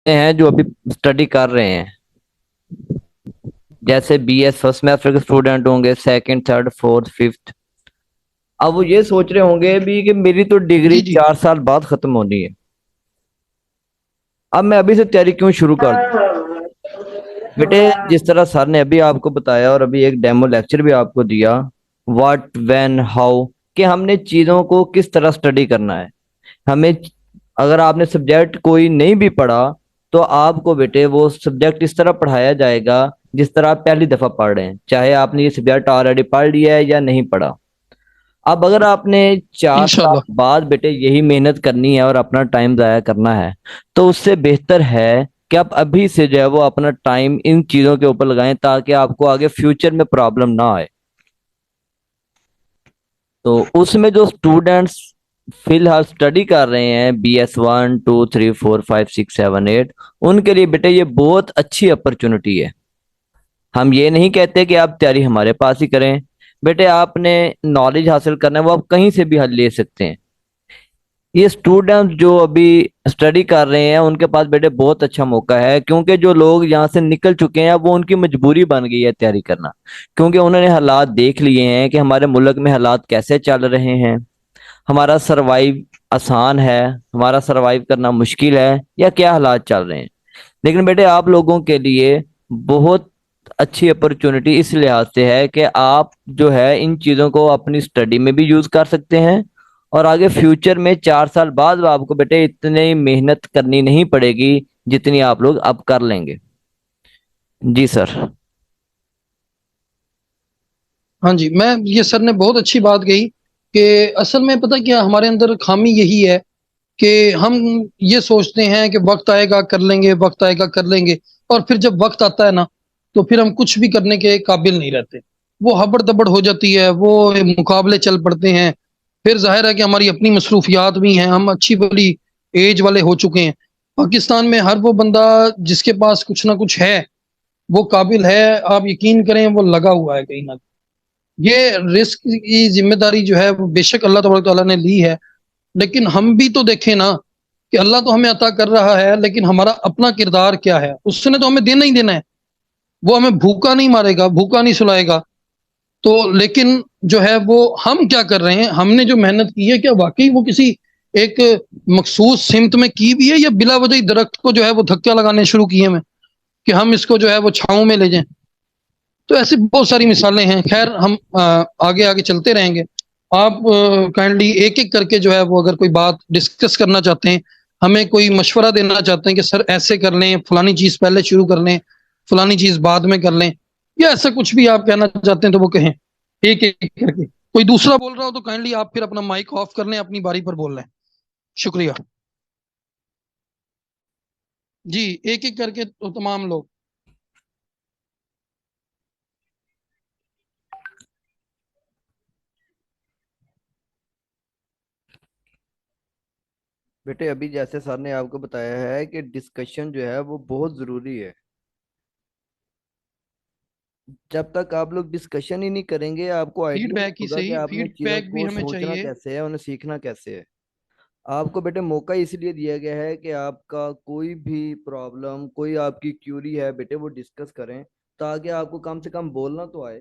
हैं जो अभी स्टडी कर रहे हैं, जैसे बीएस फर्स्ट सेमेस्टर के स्टूडेंट होंगे, सेकंड थर्ड फोर्थ फिफ्थ। अब वो ये सोच रहे होंगे भी कि मेरी तो डिग्री जी जी। 4 साल बाद खत्म होनी है, अब मैं अभी से तैयारी क्यों शुरू कर दूं। बेटे, जिस तरह सर ने अभी आपको बताया और अभी एक डेमो लेक्चर भी आपको दिया, व्हाट व्हेन हाउ, कि हमने चीजों को किस तरह स्टडी करना है। हमें, अगर आपने सब्जेक्ट कोई नहीं भी पढ़ा, तो आपको बेटे वो सब्जेक्ट इस तरह पढ़ाया जाएगा जिस तरह आप पहली दफा पढ़ रहे हैं, चाहे आपने ये सब्जेक्ट ऑलरेडी पढ़ लिया है या नहीं पढ़ा। अब अगर आपने 4 साल इंशाल्लाह। बाद बेटे यही मेहनत करनी है और अपना टाइम जाया करना है, तो उससे बेहतर है कि आप अभी से जो है वो अपना टाइम इन चीजों के ऊपर लगाएं, ताकि आपको आगे फ्यूचर में प्रॉब्लम ना आए। तो उसमें जो स्टूडेंट्स फिलहाल स्टडी कर रहे हैं, BS 1 2 3 4 5 6 7 8, उनके लिए बेटे ये बहुत अच्छी अपॉर्चुनिटी है। हम ये नहीं कहते कि आप तैयारी हमारे पास ही करें। बेटे, आपने नॉलेज हासिल करना है वो आप कहीं से भी हल ले सकते हैं। ये स्टूडेंट जो अभी स्टडी कर रहे हैं उनके पास बेटे बहुत अच्छा मौका है, क्योंकि जो लोग यहाँ से निकल चुके हैं वो उनकी मजबूरी बन गई है तैयारी करना। क्योंकि उन्होंने हालात देख लिए हैं कि हमारे मुल्क में हालात कैसे चल रहे हैं, हमारा सरवाइव आसान है, हमारा सरवाइव करना मुश्किल है, या क्या हालात चल रहे हैं। लेकिन बेटे, आप लोगों के लिए बहुत अच्छी अपॉर्चुनिटी इस लिहाज से है कि आप जो है इन चीज़ों को अपनी स्टडी में भी यूज़ कर सकते हैं, और आगे फ्यूचर में 4 साल बाद आपको बेटे इतनी मेहनत करनी नहीं पड़ेगी जितनी आप लोग अब कर लेंगे। जी सर। हाँ जी, मैं ये सर ने बहुत अच्छी बात कही कि असल में पता क्या हमारे अंदर खामी यही है कि हम ये सोचते हैं कि वक्त आएगा कर लेंगे, वक्त आएगा कर लेंगे, और फिर जब वक्त आता है ना, तो फिर हम कुछ भी करने के काबिल नहीं रहते। वो हबड़ दबड़ हो जाती है, वो मुकाबले चल पड़ते हैं। फिर जाहिर है कि हमारी अपनी मसरूफियात भी हैं, हम अच्छी बड़ी एज वाले हो चुके हैं। पाकिस्तान में हर वो बंदा जिसके पास कुछ ना कुछ है, वो काबिल है, आप यकीन करें वो लगा हुआ है कहीं ना। ये रिस्क की जिम्मेदारी जो है वो बेशक अल्लाह तबारक ताला ने ली है, लेकिन हम भी तो देखें ना कि अल्लाह तो हमें अता कर रहा है, लेकिन हमारा अपना किरदार क्या है, उसने तो हमें देना ही देना है। वो हमें भूखा नहीं मारेगा, भूखा नहीं सुलाएगा। तो लेकिन जो है वो हम क्या कर रहे हैं, हमने जो मेहनत की है क्या वाकई वो किसी एक मखसूस सिमत में की भी है, या बिला वजह दरख्त को जो है वो धक्का लगाने शुरू किए हैं कि हम इसको जो है वो छांव में ले जाएं। तो ऐसी बहुत सारी मिसालें हैं। खैर हम आगे आगे चलते रहेंगे। आप काइंडली एक एक करके जो है वो अगर कोई बात डिस्कस करना चाहते हैं, हमें कोई मशवरा देना चाहते हैं कि सर ऐसे कर लें, फलानी चीज पहले शुरू कर लें, फलानी चीज बाद में कर लें, या ऐसा कुछ भी आप कहना चाहते हैं तो वो कहें एक एक करके। कोई दूसरा बोल रहा हो तो काइंडली आप फिर अपना माइक ऑफ कर लें, अपनी बारी पर बोल लें। शुक्रिया। जी, एक एक करके तो तमाम लोग। बेटे, अभी जैसे सर ने आपको बताया है कि डिस्कशन जो है वो बहुत ज़रूरी है। जब तक आप लोग डिस्कशन ही नहीं करेंगे आपको आइडिया नहीं फीडबैक ही होगा कि सही, आपने चीज़ों फीडबैक भी को हमें सोचना चाहिए। कैसे है, उन्हें सीखना कैसे है। आपको बेटे मौका इसलिए दिया गया है कि आपका कोई भी प्रॉब्लम, कोई आपकी क्यूरी है बेटे, वो डिस्कस करें, ताकि आपको कम से कम बोलना तो आए।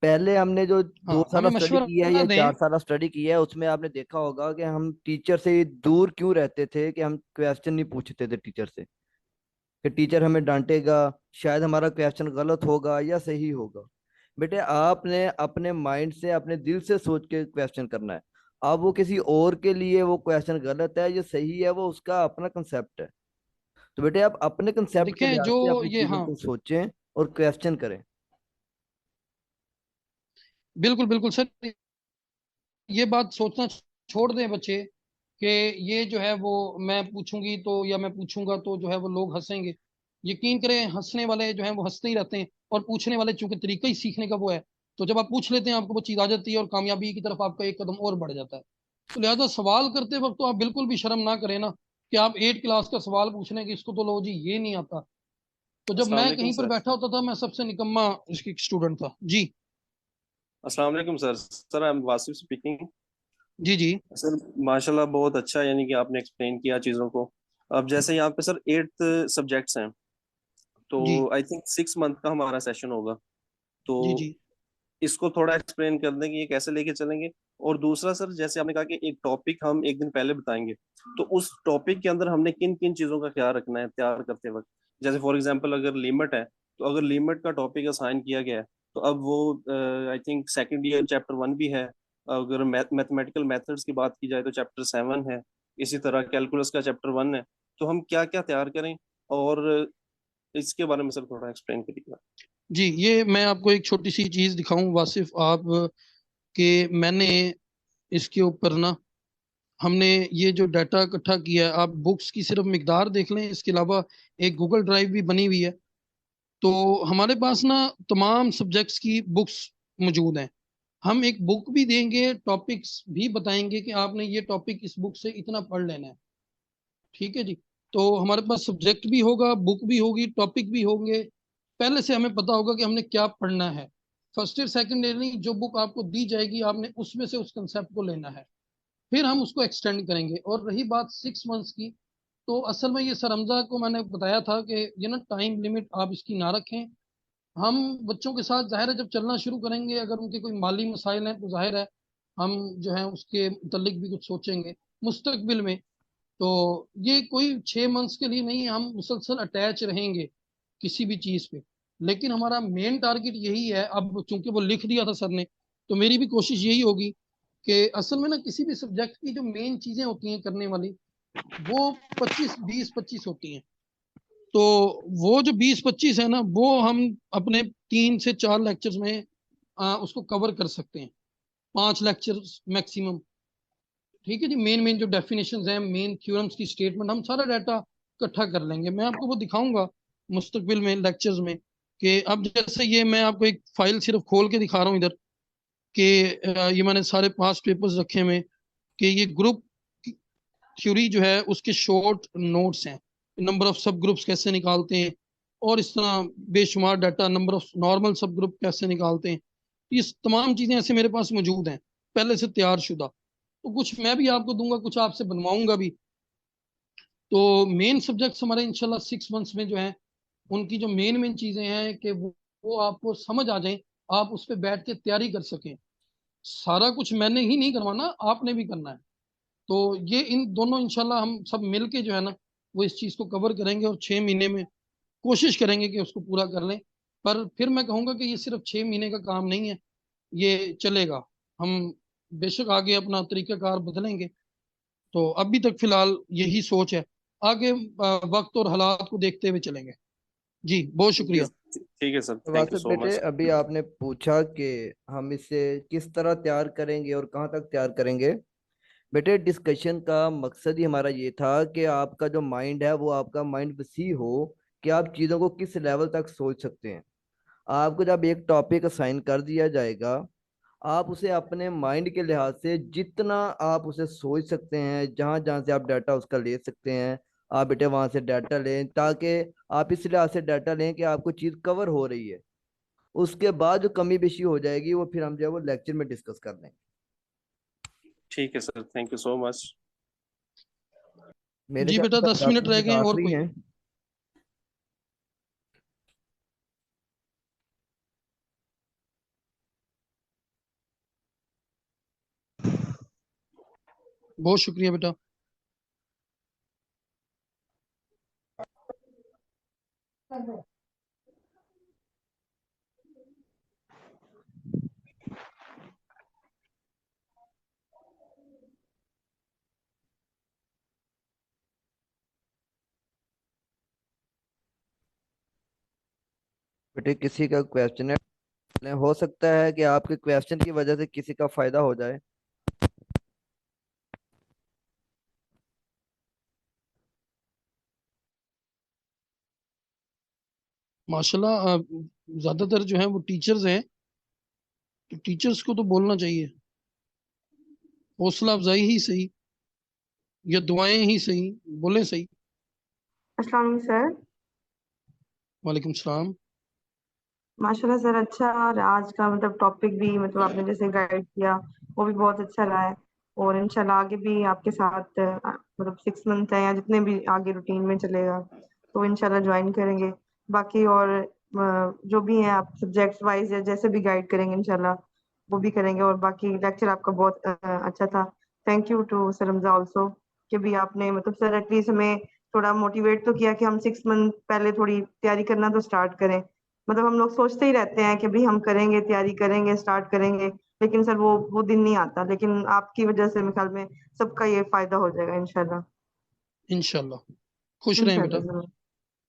पहले हमने जो हाँ, 2 साल हमें स्टडी की है मशवरा या दें। 4 साल स्टडी की है, उसमें आपने देखा होगा कि हम टीचर से दूर क्यों रहते थे, कि हम क्वेश्चन नहीं पूछते थे टीचर से, कि टीचर हमें डांटेगा, शायद हमारा क्वेश्चन गलत होगा या सही होगा। बेटे, आपने अपने माइंड से, अपने दिल से सोच के क्वेश्चन करना है। अब वो किसी और के लिए वो क्वेश्चन गलत है या सही है, वो उसका अपना कंसेप्ट है। तो बेटे, आप अपने कंसेप्ट के देखें लिहाज जो से अपनी ये, चीजों हाँ, को सोचें और क्वेश्चन करें। बिल्कुल बिल्कुल सर। ये बात सोचना छोड़ दें बच्चे कि ये जो है वो मैं पूछूंगी तो, या मैं पूछूंगा तो जो है वो लोग हंसेंगे। यकीन करें हंसने वाले जो हैं वो हंसते ही रहते हैं, और पूछने वाले चूंकि तरीका ही सीखने का वो है, तो जब आप पूछ लेते हैं आपको वो चीज आ जाती है, और कामयाबी की तरफ आपका एक कदम और बढ़ जाता है। तो लिहाजा सवाल करते वक्त तो आप बिल्कुल भी शर्म ना करें ना, कि आप 8 क्लास का सवाल पूछने की, इसको तो लो जी ये नहीं आता। तो जब अस्सलाम मैं वालेकुम कहीं पर सर। बैठा होता था मैं सबसे निकम्मा इसकी स्टूडेंट था जी। अस्सलाम वालेकुम sir. Sir I am Wasif speaking. जी जी। सर माशाल्लाह बहुत अच्छा, यानी कि आपने एक्सप्लेन किया चीज़ों को। अब जैसे यहाँ पे सर 8 सब्जेक्ट्स हैं, तो जी आई थिंक 6 मंथ का हमारा सेशन होगा। तो जी जी इसको थोड़ा एक्सप्लेन कर दें कि ये कैसे लेके चलेंगे। और दूसरा सर, जैसे आपने कहा कि एक टॉपिक हम एक दिन पहले बताएंगे, तो उस टॉपिक के अंदर हमने किन किन चीजों का ख्याल रखना है तैयार करते वक्त। जैसे फॉर एग्जांपल अगर लिमिट है, तो अगर लिमिट का टॉपिक असाइन किया गया है, तो अब वो I think second year chapter 1 भी है। अगर मैथमेटिकल मेथड्स की बात की जाए तो चैप्टर 7 है। इसी तरह कैलकुलस का चैप्टर 1 है। तो हम क्या क्या तैयार करें, और इसके बारे में सर थोड़ा एक्सप्लेन करिएगा। जी, ये मैं आपको एक छोटी सी चीज दिखाऊं वासिफ आप, कि मैंने इसके ऊपर ना, हमने ये जो डाटा इकट्ठा किया है, आप बुक्स की सिर्फ मिकदार देख लें, इसके अलावा एक गूगल ड्राइव भी बनी हुई है। तो हमारे पास ना तमाम सब्जेक्ट्स की बुक्स मौजूद हैं। हम एक बुक भी देंगे, टॉपिक्स भी बताएंगे कि आपने ये टॉपिक इस बुक से इतना पढ़ लेना है। ठीक है जी। तो हमारे पास सब्जेक्ट भी होगा, बुक भी होगी, टॉपिक भी होंगे। पहले से हमें पता होगा कि हमने क्या पढ़ना है। फर्स्ट ईयर सेकेंड ईयर नहीं, जो बुक आपको दी जाएगी आपने उसमें से उस कंसेप्ट को लेना है। फिर हम उसको एक्सटेंड करेंगे। और रही बात 6 मंथ्स की, तो असल में ये सर हमजा को मैंने बताया था कि ये ना टाइम लिमिट आप इसकी ना रखें। हम बच्चों के साथ जाहिर है जब चलना शुरू करेंगे, अगर उनके कोई माली मसाइल हैं तो जाहिर है हम जो है उसके मुतलिक भी कुछ सोचेंगे मुस्तकबिल में। तो ये कोई 6 मंथ्स के लिए नहीं, हम मुसलसल अटैच रहेंगे किसी भी चीज पे। लेकिन हमारा मेन टारगेट यही है, अब चूंकि वो लिख दिया था सर ने, तो मेरी भी कोशिश यही होगी कि असल में ना किसी भी सब्जेक्ट की जो मेन चीजें होती हैं करने वाली, वो 25 20 25 होती हैं। तो वो जो 20 25 है ना, वो हम अपने 3 से 4 लेक्चर्स में उसको कवर कर सकते हैं। 5 लेक्चर्स मैक्सिमम। ठीक है जी। मेन मेन जो डेफिनेशंस हैं, मेन थ्योरम्स की स्टेटमेंट, हम सारा डाटा इकट्ठा कर लेंगे। मैं आपको वो दिखाऊंगा मुस्तकबिल में लेक्चर्स में, कि अब जैसे ये मैं आपको एक फाइल सिर्फ खोल के दिखा रहा हूँ इधर, कि ये मैंने सारे पास पेपर्स रखे हुए हैं, कि ये ग्रुप थ्योरी जो है उसके शॉर्ट नोट्स हैं। नंबर ऑफ सब ग्रुप्स कैसे निकालते हैं, और इस तरह बेशुमार डाटा, नंबर ऑफ नॉर्मल सब ग्रुप कैसे निकालते हैं। ये तमाम चीजें ऐसे मेरे पास मौजूद हैं, पहले से तैयार शुदा। तो कुछ मैं भी आपको दूंगा, कुछ आपसे बनवाऊंगा भी। तो मेन सब्जेक्ट्स हमारे इंशाल्लाह 6 मंथ्स में जो है, उनकी जो मेन मेन चीजें हैं कि वो आपको समझ आ जाएं, आप उस पर बैठ के तैयारी कर सकें। सारा कुछ मैंने ही नहीं करवाना, आपने भी करना है। तो ये इन दोनों इंशाल्लाह हम सब मिल के जो है ना, वो इस चीज को कवर करेंगे, और 6 महीने में कोशिश करेंगे कि उसको पूरा कर लें। पर फिर मैं कहूंगा कि ये सिर्फ 6 महीने का काम नहीं है, ये चलेगा। हम बेशक आगे अपना तरीकाकार बदलेंगे। तो अभी तक फिलहाल यही सोच है। आगे वक्त और हालात को देखते हुए चलेंगे। जी, बहुत ठीक है, शुक्रिया। ठीक है सर, थैंक यू वासिफ सो बेटे, मच। अभी आपने पूछा कि हम इसे किस तरह तैयार करेंगे और कहाँ तक तैयार करेंगे। बेटे, डिस्कशन का मकसद ही हमारा ये था कि आपका जो माइंड है वो आपका माइंड वसी हो, कि आप चीज़ों को किस लेवल तक सोच सकते हैं। आपको जब एक टॉपिक असाइन कर दिया जाएगा, आप उसे अपने माइंड के लिहाज से जितना आप उसे सोच सकते हैं, जहां जहां से आप डाटा उसका ले सकते हैं, आप बेटे वहां से डाटा लें, ताकि आप इस लिहाज से डाटा लें कि आपको चीज़ कवर हो रही है। उसके बाद जो कमी बेशी हो जाएगी वो फिर हम जो है वो लेक्चर में डिस्कस कर लेंगे। ठीक है sir, thank you so much. मेरे जी ख्याल बेटा, से 10 मिनट रह 10 मिनट गए हैं, और आखिरी कोई? हैं। बहुत शुक्रिया बेटा। बेटे, किसी का क्वेश्चन है, हो सकता है कि आपके क्वेश्चन की वजह से किसी का फायदा हो जाए। माशाल्लाह, ज्यादातर जो है वो टीचर्स हैं, तो टीचर्स को तो बोलना चाहिए। हौसला अफजाई ही सही, या दुआएं ही सही, बोले सही। अस्सलाम वालेकुम सर। वालेकुम सलाम। माशाल्लाह सर, अच्छा। और आज का मतलब टॉपिक भी मतलब आपने जैसे गाइड किया वो भी बहुत अच्छा रहा है। और इंशाल्लाह आगे भी आपके साथ मतलब 6 मंथ है या जितने भी आगे रूटीन में चलेगा तो इंशाल्लाह ज्वाइन करेंगे। बाकी और जो भी हैं आप सब्जेक्ट्स वाइज या जैसे भी गाइड करेंगे इंशाल्लाह वो भी करेंगे। और बाकी लेक्चर आपका बहुत अच्छा था। थैंक यू टू सर रमजा ऑल्सो कि भी आपने मतलब सर एटलीस्ट हमें थोड़ा मोटिवेट तो किया कि हम 6 मंथ पहले थोड़ी तैयारी करना तो स्टार्ट करें। मतलब हम लोग सोचते ही रहते हैं कि भाई हम करेंगे तैयारी करेंगे स्टार्ट करेंगे, लेकिन सर वो दिन नहीं आता। लेकिन आपकी वजह से मेरे ख्याल में सबका ये फायदा हो जाएगा इंशाल्लाह। इंशाल्लाह। खुश रहें इंशाल्लाह बेटा। जरूर।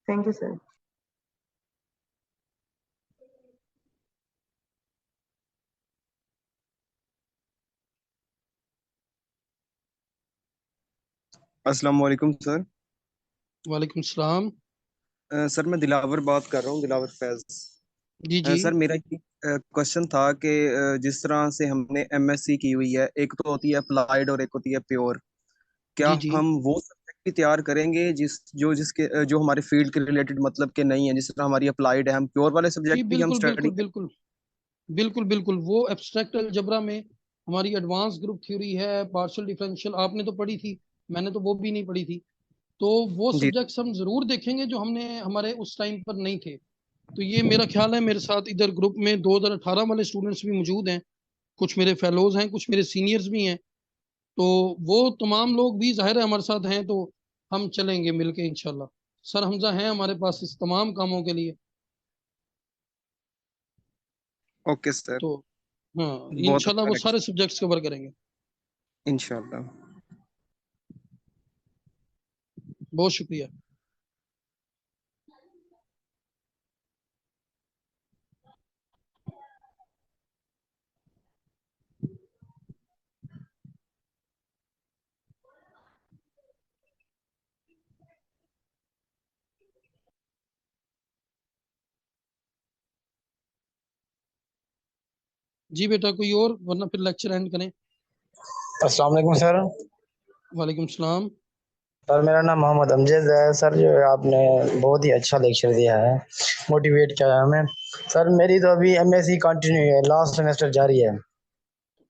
Thank you sir. अस्सलाम वालेकुम सर। वालेकुम सलाम। सर मैं दिलावर बात कर रहा हूँ, दिलावर फैज। जी जी। सर मेरा ये क्वेश्चन था कि जिस तरह से हमने एमएससी की हुई है, एक तो होती है अप्लाइड और एक होती है प्योर। क्या जी जी। हम वो सब्जेक्ट भी तैयार करेंगे जो हमारे फील्ड के रिलेटेड मतलब के नहीं है? जिस तरह हमारी अप्लाइड है, हम प्योर वाले जी सब्जेक्ट भी हम बिल्कुल स्टडी बिल्कुल करें? बिल्कुल। बिल्कुल बिल्कुल वो एब्स्ट्रैक्ट अलजबरा में हमारी एडवांस ग्रुप थ्योरी है, पार्शियल डिफरेंशियल आपने तो पढ़ी थी, मैंने तो वो भी नहीं पढ़ी थी। तो वो जी। सब्जेक्ट्स हम जरूर देखेंगे जो हमने हमारे उस टाइम पर नहीं थे। तो ये मेरा ख्याल है मेरे साथ इधर ग्रुप में 2018 वाले स्टूडेंट्स भी मौजूद हैं, कुछ मेरे फेलोज हैं, कुछ मेरे सीनियर्स भी हैं। तो वो तमाम लोग भी जाहिर है हमारे साथ हैं, तो हम चलेंगे मिलके इंशाल्लाह। सर हमजा हैं हमारे पास इस तमाम कामों के लिए। Okay sir. तो हाँ, बहुत इंशाल्लाह अच्छा वो लगा। सारे सब्जेक्ट्स कवर करेंगे। इंशाल्लाह। बहुत शुक्रिया। जी बेटा कोई और, वरना फिर लेक्चर एंड करें। अस्सलाम वालेकुम सर। वालेकुम सलाम। सर मेरा नाम मोहम्मद अमजद है सर। जो है आपने बहुत ही अच्छा लेक्चर दिया है, मोटिवेट किया है हमें। सर मेरी तो अभी एमएससी कंटिन्यू है, लास्ट सेमेस्टर जारी है।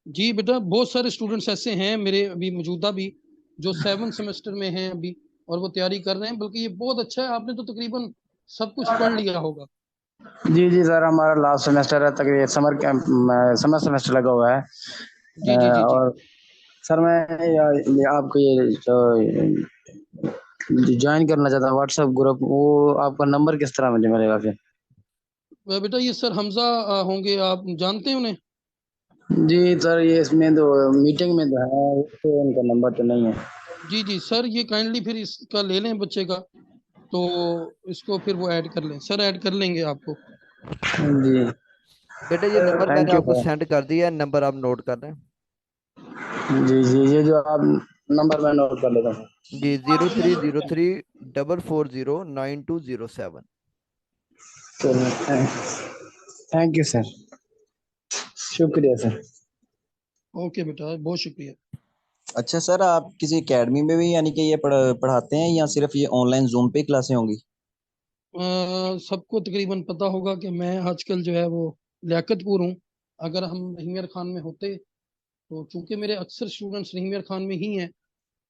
जी बेटा बहुत सारे स्टूडेंट्स ऐसे हैं मेरे अभी मौजूदा भी जो 7 सेमेस्टर में हैं अभी, और वो तैयारी कर रहे हैं। बल्कि ये बहुत अच्छा है, आपने तो तकरीबन सब कुछ पढ़ लिया होगा। जी जी सर, हमारा लास्ट सेमेस्टर है, तक समर कैंप समर सेमेस्टर लगा हुआ है। जी जी जी जी। और सर मैं आपको ये जो ज्वाइन करना चाहता हूँ व्हाट्सएप ग्रुप, वो आपका नंबर किस तरह मुझे मिलेगा फिर? बेटा ये सर हमजा होंगे, आप जानते हैं उन्हें? जी सर, ये इसमें तो मीटिंग में तो है, तो उनका नंबर तो नहीं है। जी जी सर, ये काइंडली फिर इसका ले लें बच्चे का, तो इसको फिर वो ऐड कर लें, सर ऐड कर लेंगे आपको। जी। बेटा ये नंबर मैंने थैंक यू आपको सर। सेंड कर दिया है, नंबर आप नोट कर लें। जी जी, ये जो आप नंबर मैं नोट कर लेता हूँ। जी 030344099207। चलिए, थैंक यू सर, शुक्रिया सर। ओके बेटा बहुत शुक्रिया। अच्छा सर, आप किसी एकेडमी में भी यानी कि ये पढ़ाते हैं या सिर्फ ये ऑनलाइन जूम पे क्लासें होंगी? सबको तकरीबन पता होगा कि मैं आजकल जो है वो लियाकतपुर हूँ। अगर हम रहीमियर खान में होते तो चूंकि मेरे अक्सर स्टूडेंट्स रहीमियर खान में ही हैं,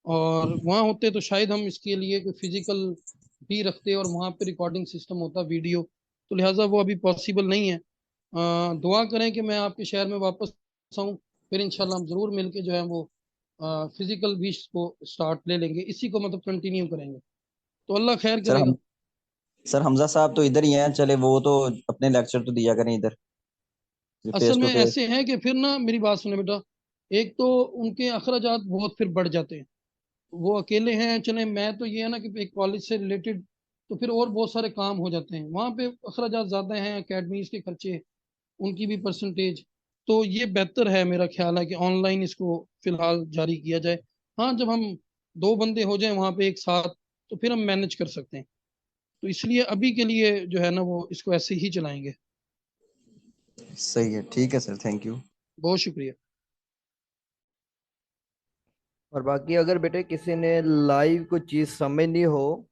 और वहाँ होते तो शायद हम इसके लिए कोई फिजिकल भी रखते और वहाँ पे रिकॉर्डिंग सिस्टम होता वीडियो। तो लिहाजा वो अभी पॉसिबल नहीं है। दुआ करें कि मैं आपके शहर में वापस आऊँ, फिर इंशाल्लाह हम जरूर मिलके जो है वो फिजिकल भी को स्टार्ट ले लेंगे, इसी को मतलब कंटिन्यू करेंगे। तो अल्लाह खैर सर करेगा। हम सर हमजा साहब तो इधर ही हैं, चले वो तो अपने लेक्चर तो दिया करें इधर, फेस असल में टू फेस। ऐसे हैं कि फिर ना मेरी बात सुने बेटा, एक तो उनके अखराजात बहुत फिर बढ़ जाते हैं। वो अकेले हैं, चले मैं तो ये है ना कि एक कॉलेज से रिलेटेड, तो फिर और बहुत सारे काम हो जाते हैं वहाँ पे, अखराजात ज़्यादा हैं, एकेडमीज के खर्चे, उनकी भी परसेंटेज। तो ये बेहतर है, मेरा ख्याल है कि ऑनलाइन इसको फिलहाल जारी किया जाए। हाँ जब हम 2 बंदे हो जाए वहाँ पे एक साथ, तो फिर हम मैनेज कर सकते हैं। तो इसलिए अभी के लिए जो है ना वो इसको ऐसे ही चलाएंगे। सही है, ठीक है सर, थैंक यू। बहुत शुक्रिया। और बाकी अगर बेटे किसी ने लाइव कोई चीज़ समझ नहीं हो,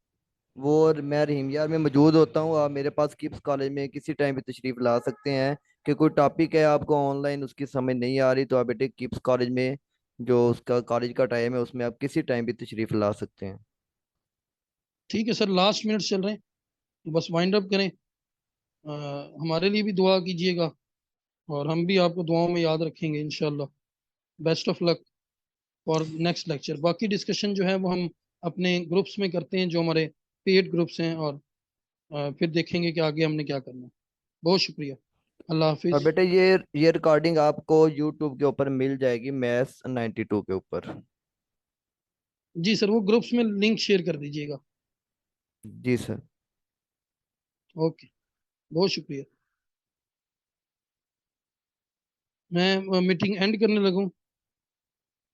वो और मैं रहीम यार में मौजूद होता हूँ, आप मेरे पास किप्स कॉलेज में किसी टाइम भी तशरीफ ला सकते हैं। कि कोई टॉपिक है आपको ऑनलाइन उसकी समझ नहीं आ रही तो आप बेटे किप्स कॉलेज में जो उसका कॉलेज का टाइम है उसमें आप किसी टाइम भी तशरीफ ला सकते हैं। ठीक है सर, लास्ट मिनट चल रहे हैं, बस वाइंड अप करें। हमारे लिए भी दुआ कीजिएगा और हम भी आपको दुआओं में याद रखेंगे इंशाल्लाह। Best of luck for next lecture. बाकी डिस्कशन जो है वो हम अपने ग्रुप्स में करते हैं, जो हमारे पेड ग्रुप्स हैं, और फिर देखेंगे कि आगे हमने क्या करना है। बहुत शुक्रिया। अल्लाह और हाफिज। बेटे ये रिकॉर्डिंग आपको यूट्यूब के ऊपर मिल जाएगी, मैथ्स 92 के ऊपर। जी सर, वो ग्रुप्स में लिंक शेयर कर दीजिएगा। जी सर। ओके, बहुत शुक्रिया। मैं मीटिंग एंड करने लगूँ।